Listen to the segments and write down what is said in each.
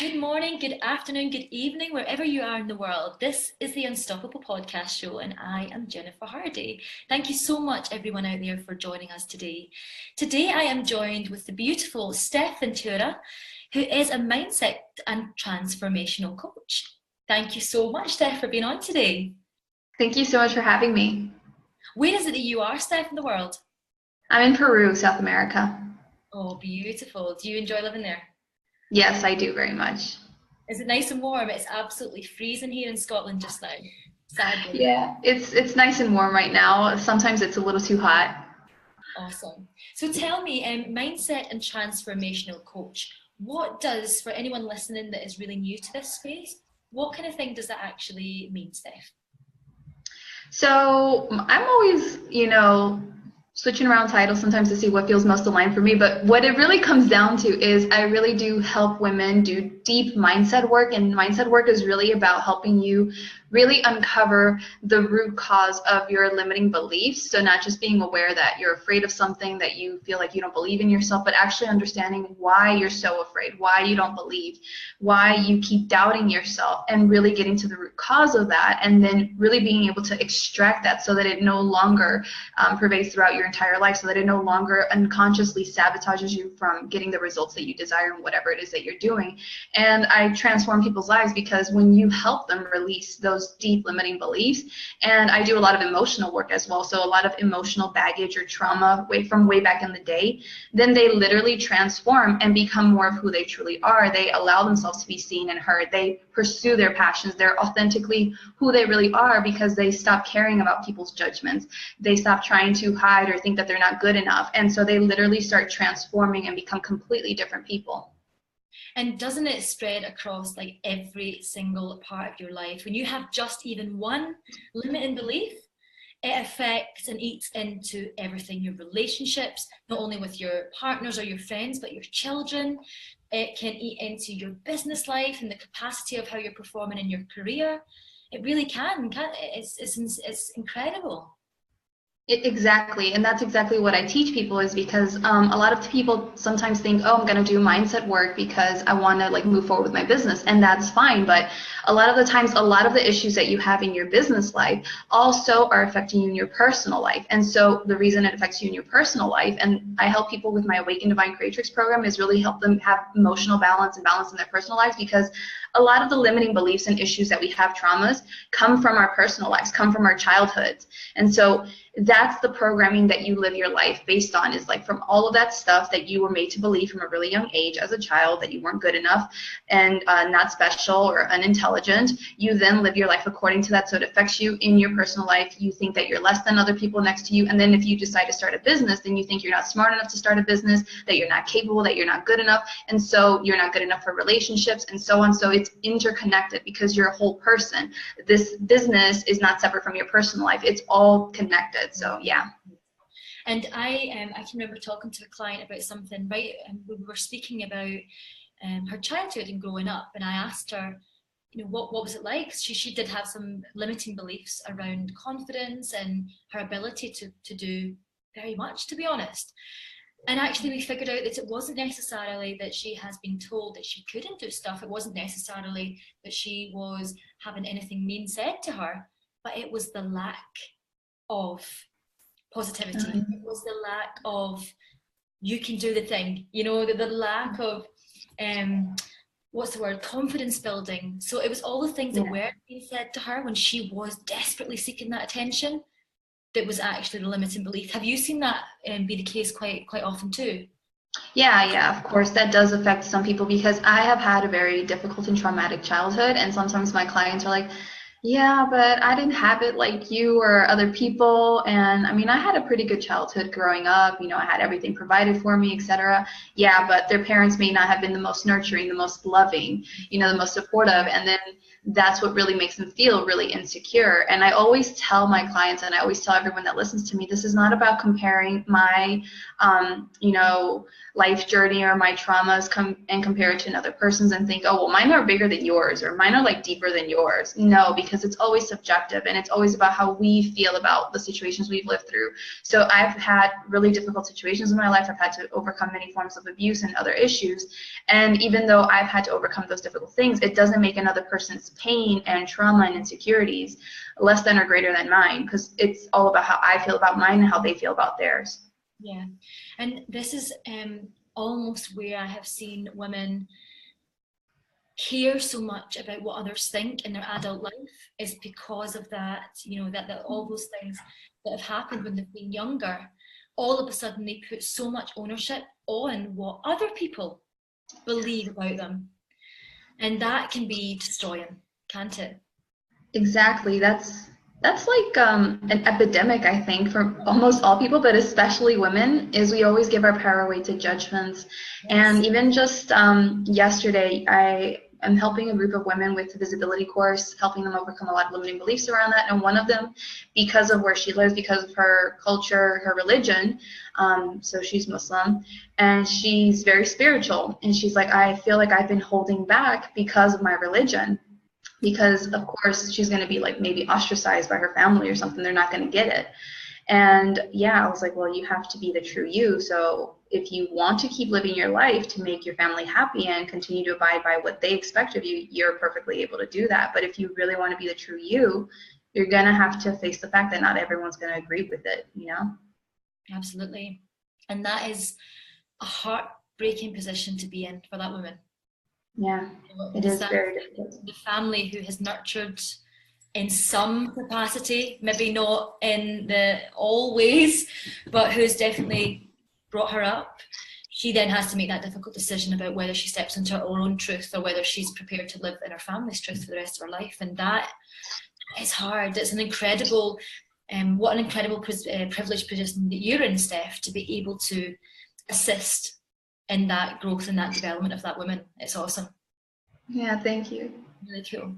Good morning, good afternoon, good evening, wherever you are in the world. This is the Unstoppable Podcast Show, and I am Jennifer Hardy. Thank you so much, everyone out there, for joining us today. Today, I am joined with the beautiful Stef Ventura, who is a mindset and transformational coach. Thank you so much, Stef, for being on today. Thank you so much for having me. Where is it that you are, Stef, in the world? I'm in Peru, South America. Oh, beautiful. Do you enjoy living there? Yes, I do very much. Is it nice and warm? It's absolutely freezing here in Scotland just now, sadly. Yeah, it's nice and warm right now. Sometimes it's a little too hot. Awesome. So tell me, mindset and transformational coach, what does, for anyone listening that is really new to this space, what kind of thing does that actually mean, Stef? So I'm always, switching around titles sometimes to see what feels most aligned for me. But what it really comes down to is I really do help women do deep mindset work. And mindset work is really about helping you really uncover the root cause of your limiting beliefs. So not just being aware that you're afraid of something, that you feel like you don't believe in yourself, but actually understanding why you're so afraid, why you don't believe, why you keep doubting yourself, and really getting to the root cause of that, and then really being able to extract that so that it no longer pervades throughout your entire life, so that it no longer unconsciously sabotages you from getting the results that you desire in whatever it is that you're doing. And I transform people's lives because when you help them release those deep limiting beliefs, and I do a lot of emotional work as well, so a lot of emotional baggage or trauma from way back in the day, then they literally transform and become more of who they truly are. They allow themselves to be seen and heard. They pursue their passions. They're authentically who they really are because they stop caring about people's judgments. They stop trying to hide or think that they're not good enough. And so they literally start transforming and become completely different people. And doesn't it spread across like every single part of your life? When you have just even one limiting belief, it affects and eats into everything, your relationships, not only with your partners or your friends, but your children. It can eat into your business life and the capacity of how you're performing in your career. It really can. It's incredible. Exactly, and that's exactly what I teach people, is because a lot of people sometimes think, oh, I'm going to do mindset work because I want to like move forward with my business, and that's fine. But a lot of the times, a lot of the issues that you have in your business life also are affecting you in your personal life. And so the reason it affects you in your personal life, and I help people with my Awaken Divine Creatrix program, is really help them have emotional balance and balance in their personal lives, because a lot of the limiting beliefs and issues that we have, traumas, come from our personal lives, come from our childhoods. And so that's the programming that you live your life based on, is like from all of that stuff that you were made to believe from a really young age as a child, that you weren't good enough and not special or unintelligent. You then live your life according to that, so it affects you in your personal life. You think that you're less than other people next to you, and then if you decide to start a business, then you think you're not smart enough to start a business, that you're not capable, that you're not good enough, and so you're not good enough for relationships, and so on. So it's interconnected because you're a whole person. This business is not separate from your personal life. It's all connected. So yeah. And I can remember talking to a client about something, right? And we were speaking about her childhood and growing up, and I asked her, what was it like? She did have some limiting beliefs around confidence and her ability to do very much, to be honest. And actually we figured out that it wasn't necessarily that she has been told that she couldn't do stuff. It wasn't necessarily that she was having anything mean said to her, but it was the lack of positivity. It was the lack of, you can do the thing, the lack of what's the word, confidence building. So it was all the things that weren't being said to her when she was desperately seeking that attention that was actually the limiting belief. Have you seen that be the case quite often too? Yeah, of course, that does affect some people, because I have had a very difficult and traumatic childhood, and sometimes my clients are like, yeah, but I didn't have it like you or other people. And I mean, I had a pretty good childhood growing up. I had everything provided for me, etc. Yeah, but their parents may not have been the most nurturing, the most loving, the most supportive. And then that's what really makes them feel really insecure. And I always tell my clients, and I always tell everyone that listens to me, this is not about comparing my, life journey or my traumas and compare it to another person's and think, oh, well, mine are bigger than yours, or mine are like deeper than yours. No, because it's always subjective, and it's always about how we feel about the situations we've lived through. So I've had really difficult situations in my life. I've had to overcome many forms of abuse and other issues. And even though I've had to overcome those difficult things, it doesn't make another person's pain and trauma and insecurities less than or greater than mine, because it's all about how I feel about mine and how they feel about theirs. Yeah, and this is almost where I have seen women care so much about what others think in their adult life, is because of that, you know, that all those things that have happened when they've been younger, all of a sudden they put so much ownership on what other people believe about them. And that can be destroying, can't it? Exactly. That's like an epidemic, I think, for almost all people, but especially women, is we always give our power away to judgments. Yes. And even just yesterday, I am helping a group of women with the visibility course, helping them overcome a lot of limiting beliefs around that. And one of them, because of where she lives, because of her culture, her religion, so she's Muslim, and she's very spiritual. And she's like, I feel like I've been holding back because of my religion, because of course she's going to be like maybe ostracized by her family or something. They're not going to get it. And yeah, I was like, well, you have to be the true you. So if you want to keep living your life to make your family happy and continue to abide by what they expect of you, you're perfectly able to do that. But if you really want to be the true you, you're going to have to face the fact that not everyone's going to agree with it, you know? Absolutely. And that is a heartbreaking position to be in for that woman. Yeah, it is very difficult. The family who has nurtured in some capacity, maybe not in the all ways, but who's definitely brought her up, she then has to make that difficult decision about whether she steps into her own truth or whether she's prepared to live in her family's truth for the rest of her life. And that is hard. It's an incredible, what an incredible privileged position that you're in, Steph, to be able to assist in that growth and that development of that woman. It's awesome. Yeah, thank you. Really cool.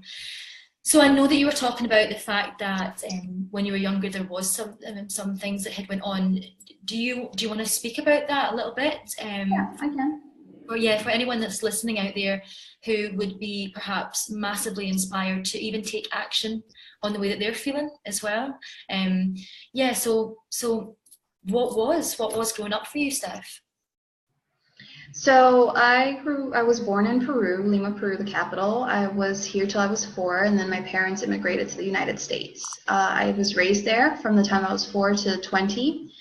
So I know that you were talking about the fact that when you were younger there was some things that had went on. Do you want to speak about that a little bit? Yeah, I can. Or yeah, for anyone that's listening out there who would be perhaps massively inspired to even take action on the way that they're feeling as well. Yeah. So what was growing up for you, Steph? So I was born in Peru, Lima, Peru, the capital. I was here till I was 4, and then my parents immigrated to the United States. I was raised there from the time I was 4 to 20.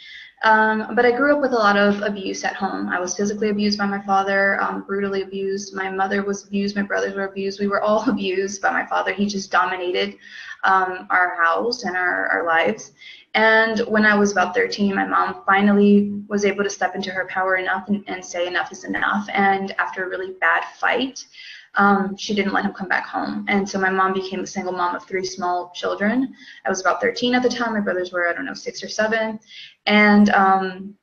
But I grew up with a lot of abuse at home. I was physically abused by my father, brutally abused. My mother was abused. My brothers were abused. We were all abused by my father. He just dominated our house and our lives. And when I was about 13, my mom finally was able to step into her power enough and say enough is enough. And after a really bad fight, she didn't let him come back home. And so my mom became a single mom of 3 small children. I was about 13 at the time. My brothers were, I don't know, 6 or 7. And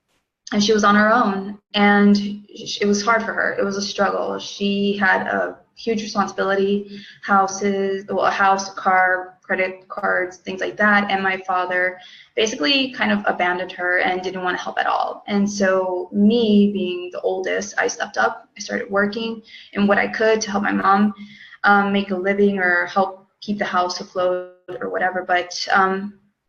she was on her own. And it was hard for her. It was a struggle. She had a huge responsibility, a house, a car, credit cards, things like that. And my father basically kind of abandoned her and didn't want to help at all. And so me being the oldest, I stepped up. I started working in what I could to help my mom make a living or help keep the house afloat or whatever. But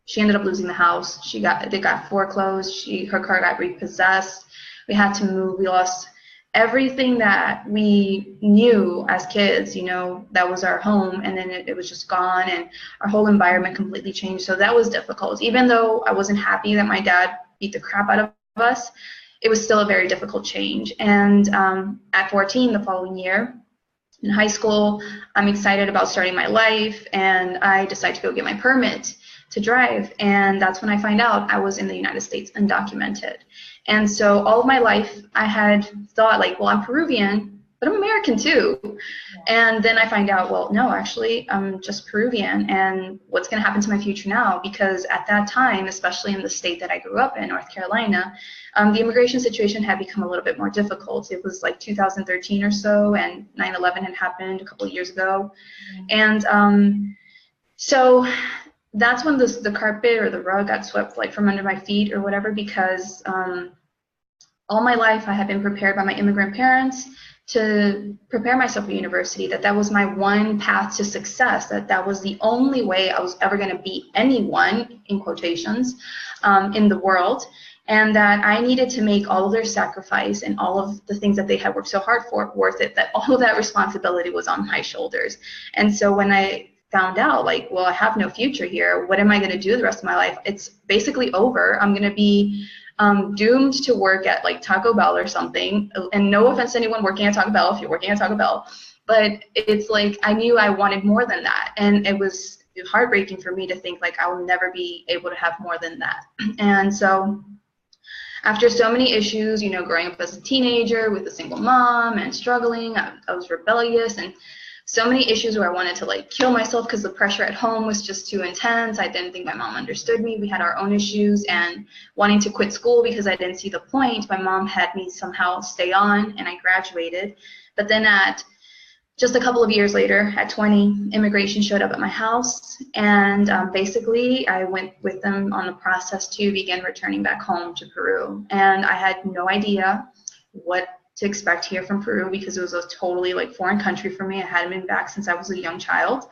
she ended up losing the house. They got foreclosed. Her car got repossessed. We had to move. We lost everything that we knew as kids, you know, that was our home, and then it was just gone, and our whole environment completely changed. So that was difficult. Even though I wasn't happy that my dad beat the crap out of us, it was still a very difficult change. And at 14, the following year, in high school, I'm excited about starting my life, and I decide to go get my permit to drive. And that's when I find out I was in the United States undocumented. And so all of my life I had thought like, well, I'm Peruvian, but I'm American too. And then I find out, well, no, actually I'm just Peruvian. And what's going to happen to my future now? Because at that time, especially in the state that I grew up in, North Carolina, the immigration situation had become a little bit more difficult. It was like 2013 or so, and 9/11 had happened a couple of years ago. And so that's when the carpet or the rug got swept like from under my feet or whatever, because all my life I had been prepared by my immigrant parents to prepare myself for university, that was my one path to success, that was the only way I was ever going to be anyone, in quotations, in the world, and that I needed to make all of their sacrifice and all of the things that they had worked so hard for worth it, that all of that responsibility was on my shoulders. And so when I found out, like, well, I have no future here, what am I going to do the rest of my life? It's basically over. I'm going to be doomed to work at like Taco Bell or something. And no offense to anyone working at Taco Bell if you're working at Taco Bell, but it's like I knew I wanted more than that. And it was heartbreaking for me to think like I will never be able to have more than that. And so after so many issues, you know, growing up as a teenager with a single mom and struggling, I was rebellious, and so many issues where I wanted to like kill myself because the pressure at home was just too intense. I didn't think my mom understood me. We had our own issues, and wanting to quit school because I didn't see the point. My mom had me somehow stay on, and I graduated. But then at just a couple of years later, at 20, immigration showed up at my house, and basically I went with them on the process to begin returning back home to Peru. And I had no idea what to expect here from Peru because it was a totally like foreign country for me. I hadn't been back since I was a young child.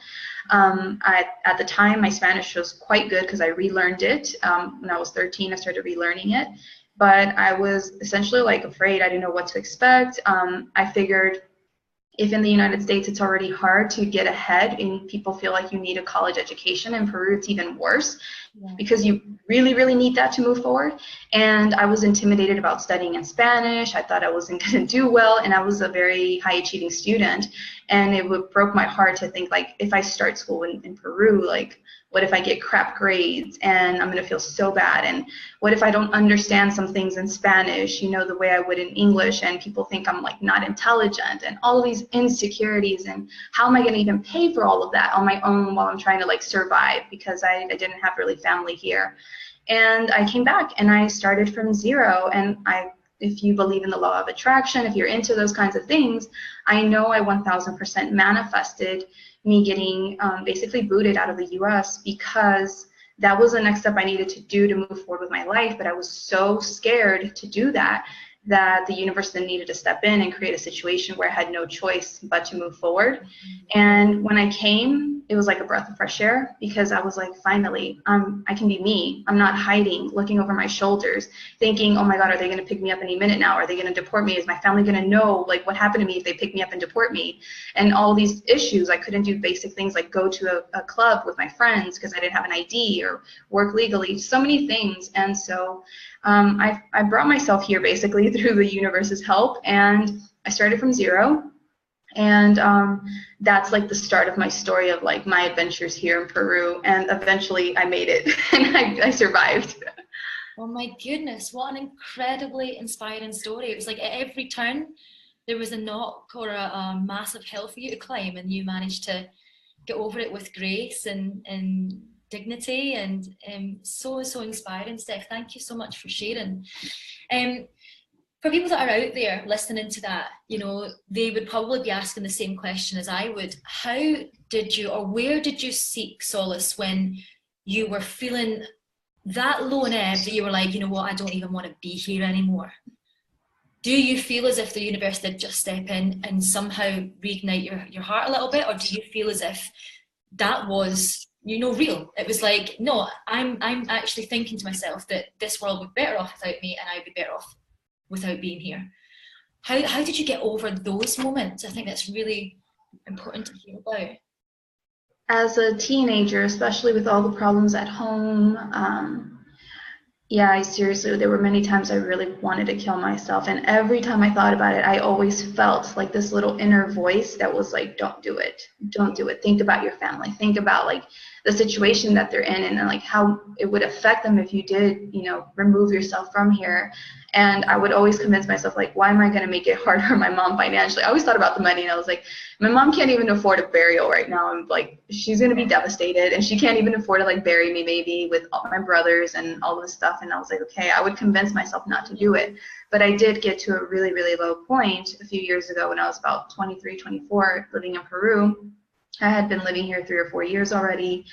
At the time, my Spanish was quite good because I relearned it. When I was 13, I started relearning it. But I was essentially like afraid. I didn't know what to expect. I figured if in the United States it's already hard to get ahead and people feel like you need a college education, in Peru it's even worse because you really, really need that to move forward. And I was intimidated about studying in Spanish. I thought I wasn't going to do well, and I was a very high achieving student. And it broke my heart to think like if I start school in Peru, like what if I get crap grades and I'm going to feel so bad? And what if I don't understand some things in Spanish, you know, the way I would in English, and people think I'm like not intelligent, and all of these insecurities, and how am I going to even pay for all of that on my own while I'm trying to like survive because I didn't have really family here. And I came back and I started from zero. And if you believe in the law of attraction, if you're into those kinds of things, I know I 1000% manifested me getting basically booted out of the US because that was the next step I needed to do to move forward with my life. But I was so scared to do that the universe then needed to step in and create a situation where I had no choice but to move forward. And when I came, it was like a breath of fresh air because I was like, finally, I can be me. I'm not hiding, looking over my shoulders, thinking, oh my God, are they going to pick me up any minute now? Are they going to deport me? Is my family going to know like what happened to me if they pick me up and deport me? And all these issues, I couldn't do basic things like go to a club with my friends because I didn't have an ID or work legally, so many things. And so I brought myself here basically through the universe's help, and I started from zero. And that's like the start of my story of like my adventures here in Peru, and eventually I made it and I survived. Oh my goodness, what an incredibly inspiring story. It was like at every turn there was a knock or a massive hill for you to climb, and you managed to get over it with grace and dignity, and so inspiring. Steph, thank you so much for sharing. For people that are out there listening to that, you know, they would probably be asking the same question as I would. How did you, or where did you seek solace when you were feeling that low and ebb that you were like, you know what, I don't even want to be here anymore? Do you feel as if the universe did just step in and somehow reignite your heart a little bit, or do you feel as if that was, you know, real? It was like, no, I'm actually thinking to myself that this world would be better off without me, and I'd be better off without being here. How did you get over those moments? I think that's really important to hear about. As a teenager, especially with all the problems at home, yeah, there were many times I really wanted to kill myself. And every time I thought about it, I always felt like this little inner voice that was like, don't do it. Don't do it. Think about your family. Think about like the situation that they're in, and like how it would affect them if you did, you know, remove yourself from here. And I would always convince myself, like, why am I going to make it harder on my mom financially? I always thought about the money, and I was like, my mom can't even afford a burial right now. I'm like, she's going to be devastated, and she can't even afford to like bury me maybe with all my brothers and all this stuff. And I was like, okay, I would convince myself not to do it. But I did get to a really, really low point a few years ago when I was about 23, 24, living in Peru. I had been living here 3 or 4 years already.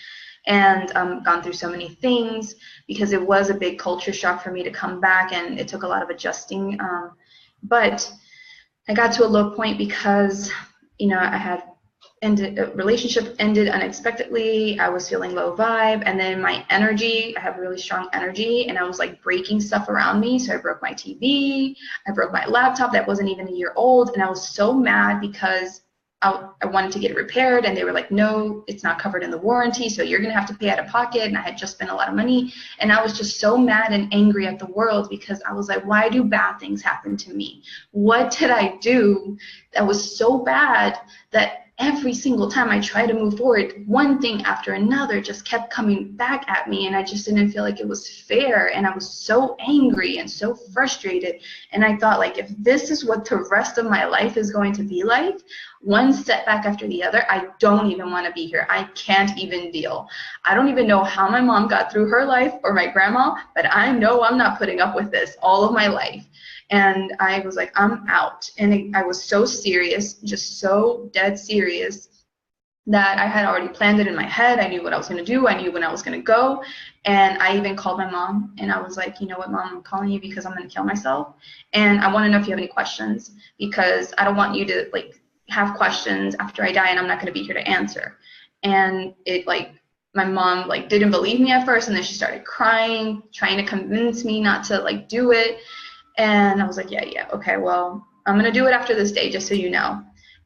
and gone through so many things, because it was a big culture shock for me to come back, and it took a lot of adjusting. But I got to a low point because, I had a relationship ended unexpectedly. I was feeling low vibe, and then my energy, I have really strong energy, and I was like breaking stuff around me. So I broke my TV, I broke my laptop that wasn't even a year old, and I was so mad because I wanted to get it repaired, and they were like, no, it's not covered in the warranty, so you're gonna have to pay out of pocket. And I had just spent a lot of money, and I was just so mad and angry at the world, because I was like, why do bad things happen to me? What did I do that was so bad that every single time I tried to move forward, one thing after another just kept coming back at me, and I just didn't feel like it was fair, and I was so angry and so frustrated. And I thought, like, if this is what the rest of my life is going to be like, one setback after the other, I don't even want to be here. I can't even deal. I don't even know how my mom got through her life, or my grandma, but I know I'm not putting up with this all of my life. And I was like, I'm out. And I was so serious, just so dead serious, that I had already planned it in my head. I knew what I was going to do. I knew when I was going to go. And I even called my mom, and I was like, you know what, Mom, I'm calling you because I'm going to kill myself. And I want to know if you have any questions, because I don't want you to like have questions after I die and I'm not going to be here to answer. And it my mom didn't believe me at first, and then she started crying, trying to convince me not to do it. And I was like, yeah, okay, well, I'm going to do it after this day, just so you know.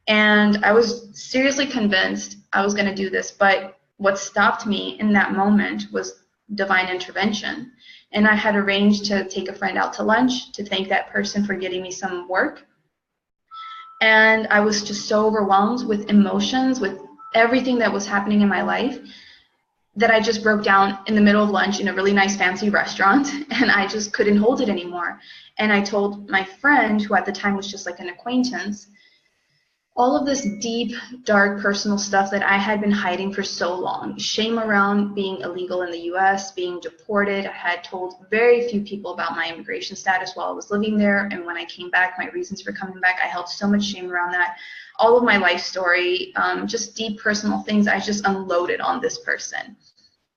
And I was seriously convinced I was going to do this. But what stopped me in that moment was divine intervention. And I had arranged to take a friend out to lunch to thank that person for getting me some work. And I was just so overwhelmed with emotions, with everything that was happening in my life, that I just broke down in the middle of lunch in a really nice fancy restaurant, and I just couldn't hold it anymore. And I told my friend, who at the time was just like an acquaintance, all of this deep, dark, personal stuff that I had been hiding for so long. Shame around being illegal in the US, being deported. I had told very few people about my immigration status while I was living there, and when I came back, my reasons for coming back, I held so much shame around that. All of my life story, just deep personal things, I just unloaded on this person.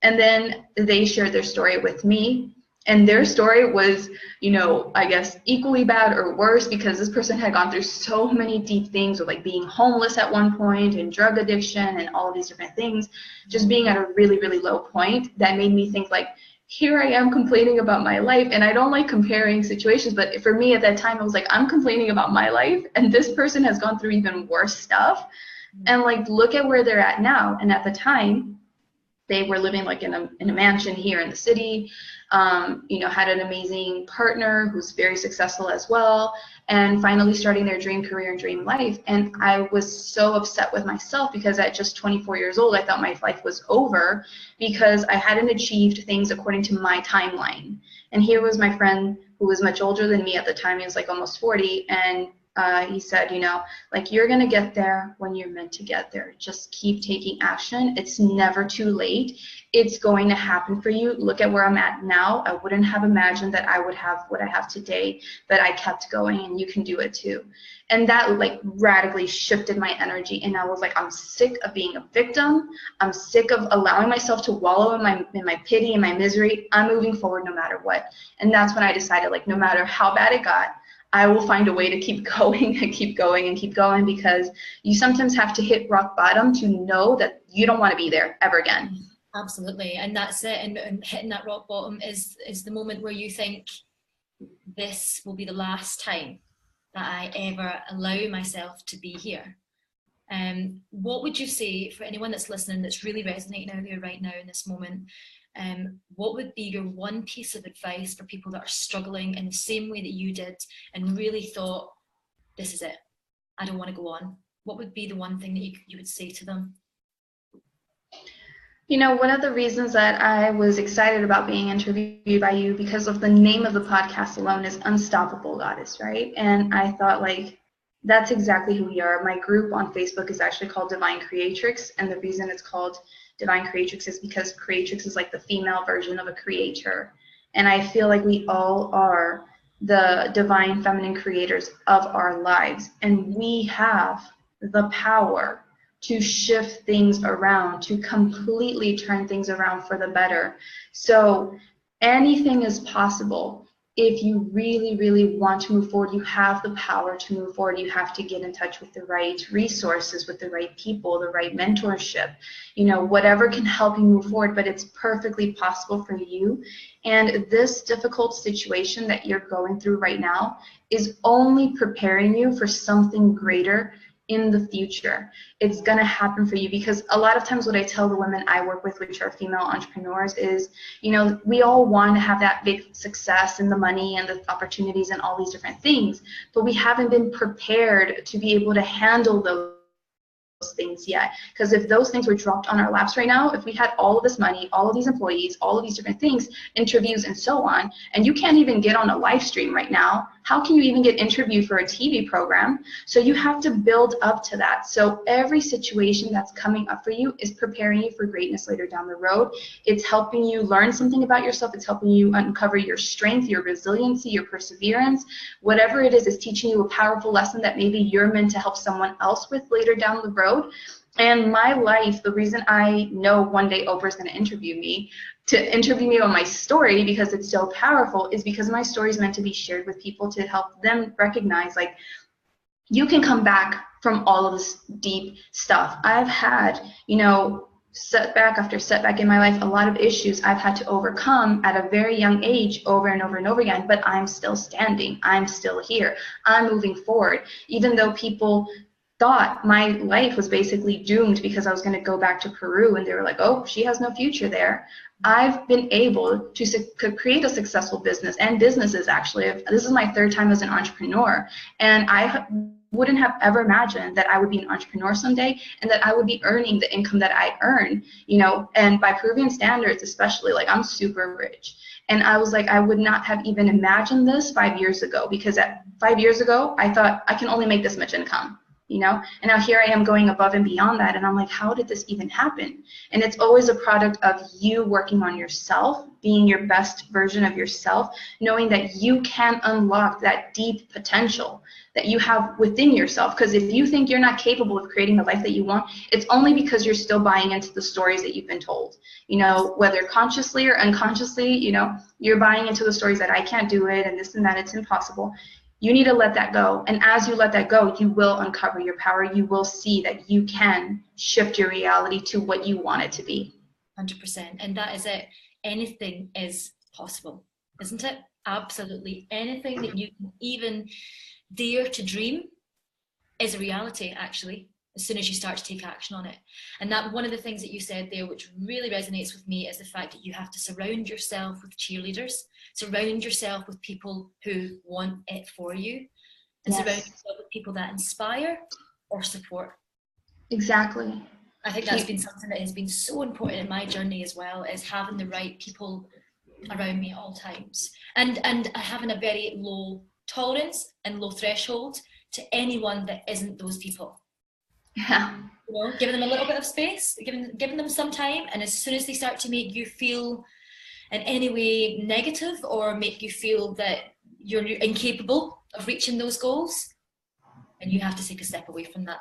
And then they shared their story with me, and their story was, I guess equally bad or worse, because this person had gone through so many deep things, with being homeless at one point, and drug addiction, and all of these different things, just being at a really, really low point, that made me think, here I am complaining about my life. And I don't like comparing situations, but for me at that time, I was like, I'm complaining about my life, and this person has gone through even worse stuff. And look at where they're at now. And at the time, they were living in a mansion here in the city, had an amazing partner who's very successful as well, and finally starting their dream career and dream life. And I was so upset with myself, because at just 24 years old, I thought my life was over, because I hadn't achieved things according to my timeline. And here was my friend, who was much older than me at the time. He was almost 40, and he said, you're going to get there when you're meant to get there. Just keep taking action. It's never too late. It's going to happen for you. Look at where I'm at now. I wouldn't have imagined that I would have what I have today, but I kept going, and you can do it too. And that radically shifted my energy. And I was I'm sick of being a victim. I'm sick of allowing myself to wallow in my pity and my misery. I'm moving forward no matter what. And that's when I decided, no matter how bad it got, I will find a way to keep going and keep going and keep going, because you sometimes have to hit rock bottom to know that you don't want to be there ever again. Absolutely. And that's it. And hitting that rock bottom is the moment where you think, this will be the last time that I ever allow myself to be here. What would you say, for anyone that's listening, that's really resonating out there right now in this moment, what would be your one piece of advice for people that are struggling in the same way that you did, and really thought, this is it, I don't want to go on? What would be the one thing that you would say to them? One of the reasons that I was excited about being interviewed by you, because of the name of the podcast alone, is Unstoppable Goddess, right? And I thought, that's exactly who we are. My group on Facebook is actually called Divine Creatrix, and the reason it's called Divine Creatrix is because Creatrix is the female version of a creator. And I feel we all are the divine feminine creators of our lives, and we have the power to shift things around, to completely turn things around for the better. So anything is possible. If you really, really want to move forward, you have the power to move forward. You have to get in touch with the right resources, with the right people, the right mentorship, whatever can help you move forward, but it's perfectly possible for you. And this difficult situation that you're going through right now is only preparing you for something greater in the future. It's going to happen for you, because a lot of times what I tell the women I work with, which are female entrepreneurs, is, we all want to have that big success and the money and the opportunities and all these different things, but we haven't been prepared to be able to handle those things yet. Because if those things were dropped on our laps right now, if we had all of this money, all of these employees, all of these different things, interviews and so on, and you can't even get on a live stream right now, how can you even get interviewed for a TV program? So you have to build up to that. So every situation that's coming up for you is preparing you for greatness later down the road. It's helping you learn something about yourself. It's helping you uncover your strength, your resiliency, your perseverance. Whatever it is teaching you a powerful lesson that maybe you're meant to help someone else with later down the road. And my life, the reason I know one day Oprah's going to interview me on my story, because it's so powerful, is because my story is meant to be shared with people to help them recognize, like, you can come back from all of this deep stuff. I've had, setback after setback in my life, a lot of issues I've had to overcome at a very young age over and over and over again, but I'm still standing. I'm still here. I'm moving forward. Even though people thought my life was basically doomed because I was going to go back to Peru, and they were like, oh, she has no future there. I've been able to create a successful business and businesses, actually. This is my third time as an entrepreneur, and I wouldn't have ever imagined that I would be an entrepreneur someday and that I would be earning the income that I earn, and by Peruvian standards especially, like, I'm super rich. And I was like, I would not have even imagined this 5 years ago, because 5 years ago, I thought I can only make this much income. And now here I am going above and beyond that, and I'm like, how did this even happen? And it's always a product of you working on yourself, being your best version of yourself, knowing that you can unlock that deep potential that you have within yourself. Because if you think you're not capable of creating the life that you want, it's only because you're still buying into the stories that you've been told, whether consciously or unconsciously. You're buying into the stories that I can't do it and this and that, it's impossible. You need to let that go. And as you let that go, you will uncover your power. You will see that you can shift your reality to what you want it to be. 100%. And that is it. Anything is possible, isn't it? Absolutely. Anything that you can even dare to dream is a reality, actually, as soon as you start to take action on it. And that one of the things that you said there, which really resonates with me, is the fact that you have to surround yourself with cheerleaders, surround yourself with people who want it for you, and surround yourself with people that inspire or support. Exactly. I think that's been something that has been so important in my journey as well, is having the right people around me at all times, and having a very low tolerance and low threshold to anyone that isn't those people. Yeah. Giving them a little bit of space, giving them some time, and as soon as they start to make you feel in any way negative or make you feel that you're incapable of reaching those goals, and you have to take a step away from that.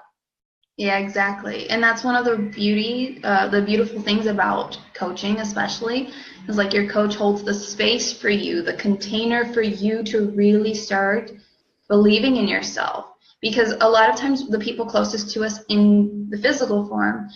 Yeah, exactly. And that's one of the beautiful things about coaching, especially, is like your coach holds the space for you, the container for you to really start believing in yourself. Because a lot of times the people closest to us in the physical form,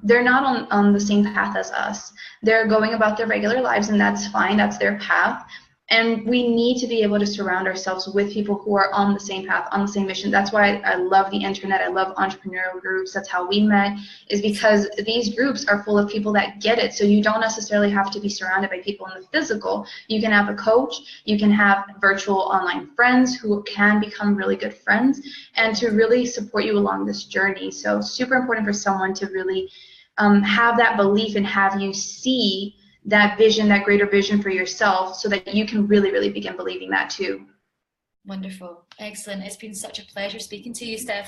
they're not on the same path as us. They're going about their regular lives, and that's fine. That's their path. And we need to be able to surround ourselves with people who are on the same path, on the same mission. That's why I love the internet. I love entrepreneurial groups. That's how we met, is because these groups are full of people that get it. So you don't necessarily have to be surrounded by people in the physical. You can have a coach. You can have virtual online friends who can become really good friends and to really support you along this journey. So super important for someone to really have that belief and have you see that vision, that greater vision for yourself, so that you can really, really begin believing that too. Wonderful. Excellent. It's been such a pleasure speaking to you, Stef.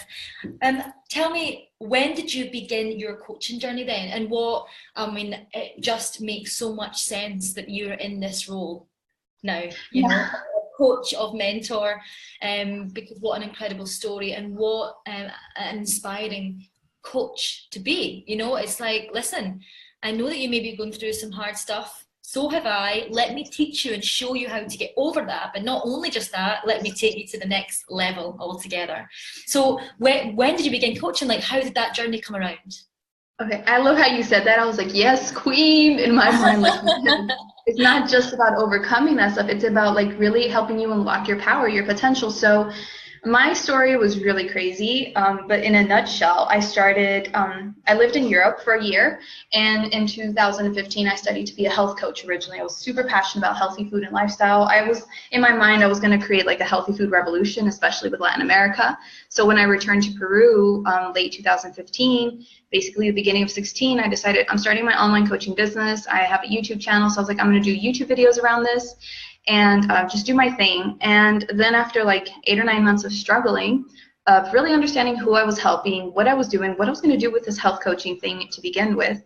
Tell me, when did you begin your coaching journey then? And it just makes so much sense that you're in this role now, coach, of mentor, because what an incredible story, and what an inspiring coach to be. You know, it's like, listen, I know that you may be going through some hard stuff. So have I. Let me teach you and show you how to get over that. But not only just that, let me take you to the next level altogether. So when did you begin coaching? Like, how did that journey come around? Okay, I love how you said that. I was like, yes, queen, in my mind. Like, it's not just about overcoming that stuff. It's about like really helping you unlock your power, your potential. So my story was really crazy, but in a nutshell, I lived in Europe for a year, and in 2015, I studied to be a health coach originally. I was super passionate about healthy food and lifestyle. In my mind, I was going to create like a healthy food revolution, especially with Latin America. So when I returned to Peru, late 2015, basically the beginning of 16, I decided I'm starting my online coaching business. I have a YouTube channel, so I was like, I'm going to do YouTube videos around this and just do my thing. And then after like 8 or 9 months of struggling, of really understanding who I was helping, what I was doing, what I was going to do with this health coaching thing to begin with,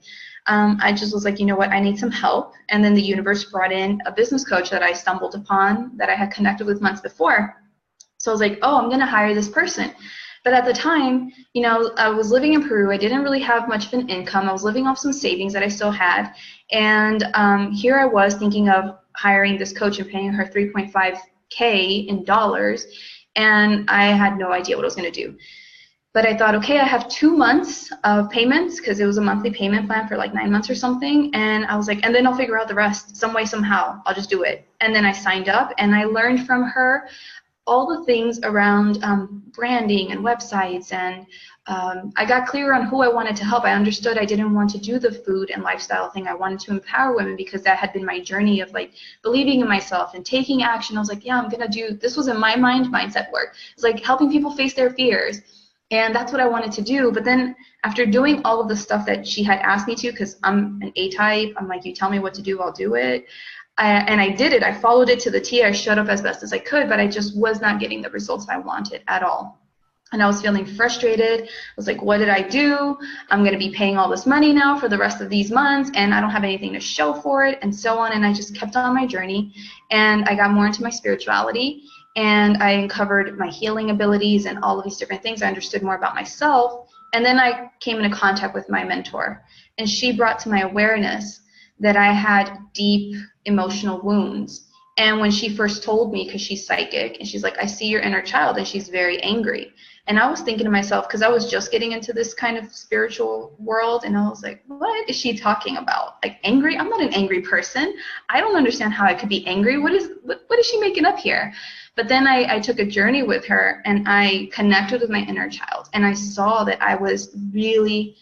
I just was like, you know what, I need some help. And then the universe brought in a business coach that I stumbled upon that I had connected with months before. So I was like, oh, I'm going to hire this person. But at the time, you know, I was living in Peru. I didn't really have much of an income. I was living off some savings that I still had. And here I was thinking of hiring this coach and paying her $3.5K in dollars. And I had no idea what I was going to do. But I thought, okay, I have 2 months of payments because it was a monthly payment plan for like 9 months or something. And I was like, and then I'll figure out the rest some way, somehow. I'll just do it. And then I signed up and I learned from her all the things around branding and websites, and I got clear on who I wanted to help. I understood I didn't want to do the food and lifestyle thing. I wanted to empower women because that had been my journey of like believing in myself and taking action. I was like, yeah, I'm gonna do this. Was in my mind mindset work. It's like helping people face their fears, and that's what I wanted to do. But then after doing all of the stuff that she had asked me to, because I'm an A type, I'm like, you tell me what to do, I'll do it. And I did it. I followed it to the T. I showed up as best as I could, but I just was not getting the results I wanted at all. And I was feeling frustrated. I was like, what did I do? I'm going to be paying all this money now for the rest of these months, and I don't have anything to show for it, and so on. And I just kept on my journey, and I got more into my spirituality, and I uncovered my healing abilities and all of these different things. I understood more about myself. And then I came into contact with my mentor, and she brought to my awareness that I had deep emotional wounds. And when she first told me, because she's psychic, and she's like, I see your inner child, and she's very angry. And I was thinking to myself, because I was just getting into this kind of spiritual world, and I was like, what is she talking about? Like, angry? I'm not an angry person. I don't understand how I could be angry. What is she making up here? But then I took a journey with her, and I connected with my inner child, and I saw that I was really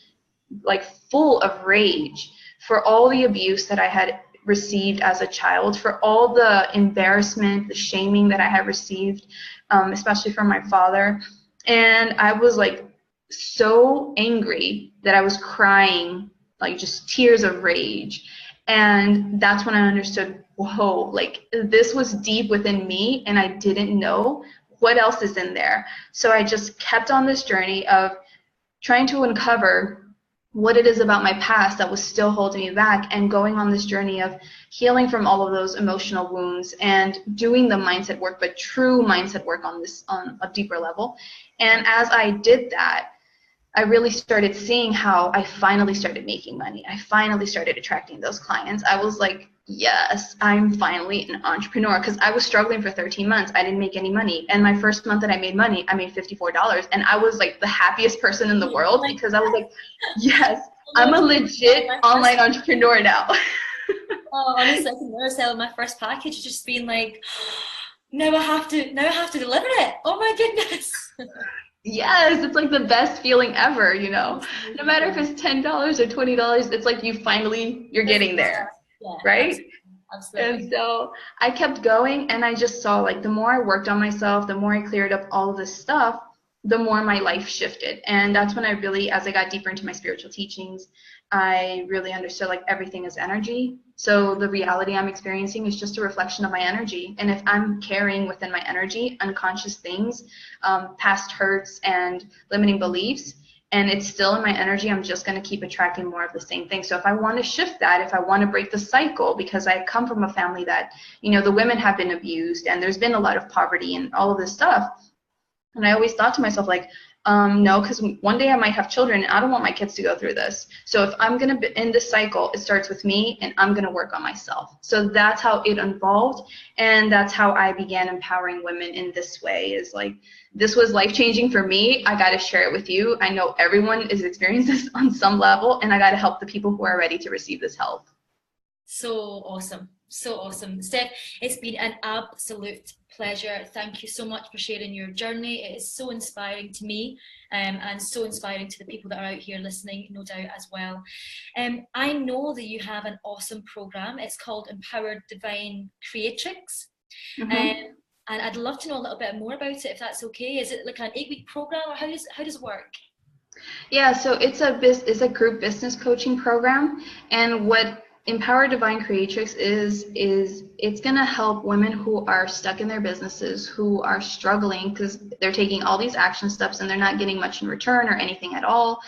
like full of rage for all the abuse that I had received as a child, for all the embarrassment, the shaming that I had received, especially from my father. And I was like so angry that I was crying, like just tears of rage. And that's when I understood, whoa, like this was deep within me and I didn't know what else is in there. So I just kept on this journey of trying to uncover what it is about my past that was still holding me back, and going on this journey of healing from all of those emotional wounds and doing the mindset work, but true mindset work on a deeper level. And as I did that, I really started seeing how I finally started making money. I finally started attracting those clients. I was like, yes, I'm finally an entrepreneur, because I was struggling for 13 months. I didn't make any money. And my first month that I made money, I made $54. And I was like the happiest person in the world, because I was like, yes, I'm a legit online entrepreneur now. Oh, honestly, I can never sell my first package, just being like, now I have to deliver it. Oh my goodness. Yes, it's like the best feeling ever, you know. No matter if it's $10 or $20, it's like you're getting there, yeah, right? Absolutely. And so I kept going, and I just saw like the more I worked on myself, the more I cleared up all of this stuff, the more my life shifted. And that's when I really, as I got deeper into my spiritual teachings, I really understood like everything is energy. So the reality I'm experiencing is just a reflection of my energy. And if I'm carrying within my energy unconscious things, past hurts and limiting beliefs, and it's still in my energy, I'm just going to keep attracting more of the same thing. So if I want to shift that, if I want to break the cycle, because I come from a family that, you know, the women have been abused and there's been a lot of poverty and all of this stuff. And I always thought to myself, like, No, because one day I might have children and I don't want my kids to go through this. So if I'm going to be in this cycle, it starts with me and I'm going to work on myself. So that's how it evolved. And that's how I began empowering women in this way, is like, this was life-changing for me. I got to share it with you. I know everyone is experiencing this on some level, and I got to help the people who are ready to receive this help. So awesome. So awesome. Stef, it's been an absolute pleasure. Thank you so much for sharing your journey. It is so inspiring to me, and so inspiring to the people that are out here listening, no doubt as well. I know that you have an awesome program. It's called Empowered Divine Creatrix. Mm-hmm. And I'd love to know a little bit more about it, if that's okay. Is it like an 8-week program, or how does it work? Yeah, so it's a group business coaching program, and what Empower Divine Creatrix is it's gonna help women who are stuck in their businesses, who are struggling because they're taking all these action steps and they're not getting much in return or anything at all.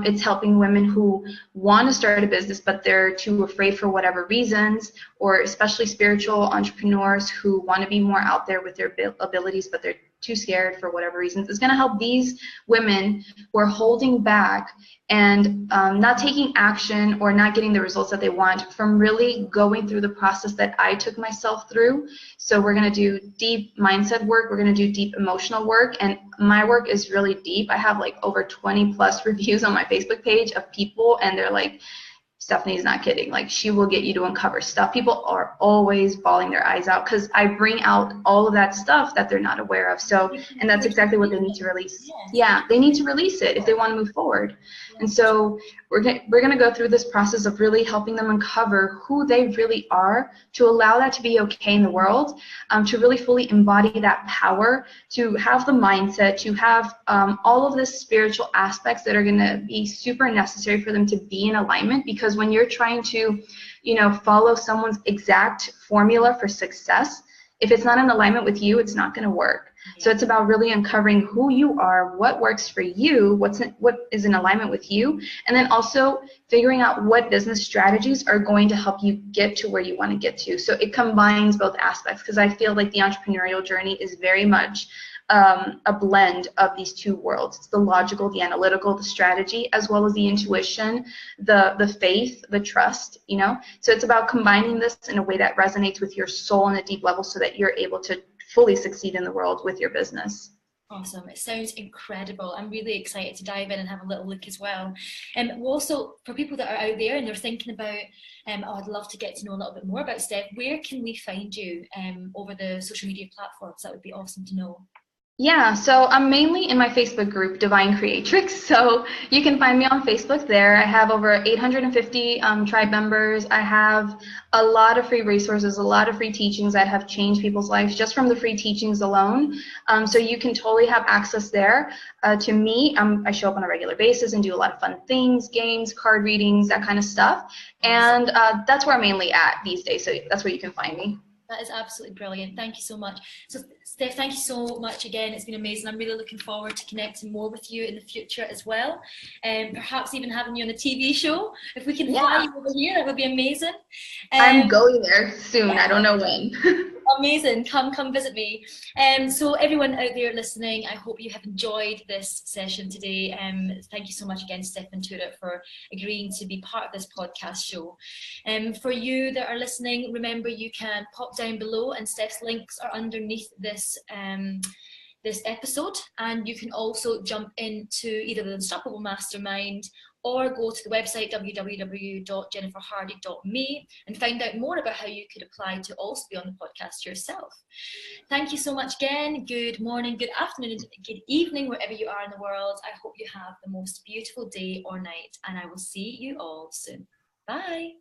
It's helping women who want to start a business but they're too afraid for whatever reasons, or especially spiritual entrepreneurs who want to be more out there with their abilities but they're too scared for whatever reasons. It's going to help these women who are holding back and not taking action or not getting the results that they want from really going through the process that I took myself through. So we're going to do deep mindset work. We're going to do deep emotional work. And my work is really deep. I have like over 20 plus reviews on my Facebook page of people, and they're like, Stephanie's not kidding. Like, she will get you to uncover stuff. People are always bawling their eyes out because I bring out all of that stuff that they're not aware of. So, and that's exactly what they need to release. Yeah, they need to release it if they want to move forward. And so we're going to go through this process of really helping them uncover who they really are, to allow that to be okay in the world, to really fully embody that power, to have the mindset, to have all of the spiritual aspects that are going to be super necessary for them to be in alignment. Because when you're trying to, follow someone's exact formula for success, if it's not in alignment with you, it's not going to work. So it's about really uncovering who you are, what works for you, what is in alignment with you, and then also figuring out what business strategies are going to help you get to where you want to get to. So it combines both aspects, because I feel like the entrepreneurial journey is very much a blend of these two worlds. It's the logical, the analytical, the strategy, as well as the intuition, the faith, the trust, So it's about combining this in a way that resonates with your soul on a deep level so that you're able to fully succeed in the world with your business. Awesome. It sounds incredible. I'm really excited to dive in and have a little look as well. Also, for people that are out there and they're thinking about, I'd love to get to know a little bit more about Stef, where can we find you over the social media platforms? That would be awesome to know. Yeah, so I'm mainly in my Facebook group, Divine Creatrix. So you can find me on Facebook there. I have over 850 tribe members. I have a lot of free resources, a lot of free teachings that have changed people's lives just from the free teachings alone. So you can totally have access there. To me, I show up on a regular basis and do a lot of fun things, games, card readings, that kind of stuff. And that's where I'm mainly at these days. So that's where you can find me. That is absolutely brilliant. Thank you so much. So, Stef, thank you so much again. It's been amazing. I'm really looking forward to connecting more with you in the future as well. And perhaps even having you on a TV show. If we can fly you over here, that would be amazing. I'm going there soon. I don't know when. Amazing. Come visit me. So everyone out there listening, I hope you have enjoyed this session today. Thank you so much again, Stef Ventura, for agreeing to be part of this podcast show. For you that are listening, remember you can pop down below, and Stef's links are underneath this this episode, and you can also jump into either the Unstoppable Mastermind or go to the website www.jenniferhardy.me and find out more about how you could apply to also be on the podcast yourself. Thank you so much again. Good morning, good afternoon, good evening, wherever you are in the world. I hope you have the most beautiful day or night, and I will see you all soon. Bye.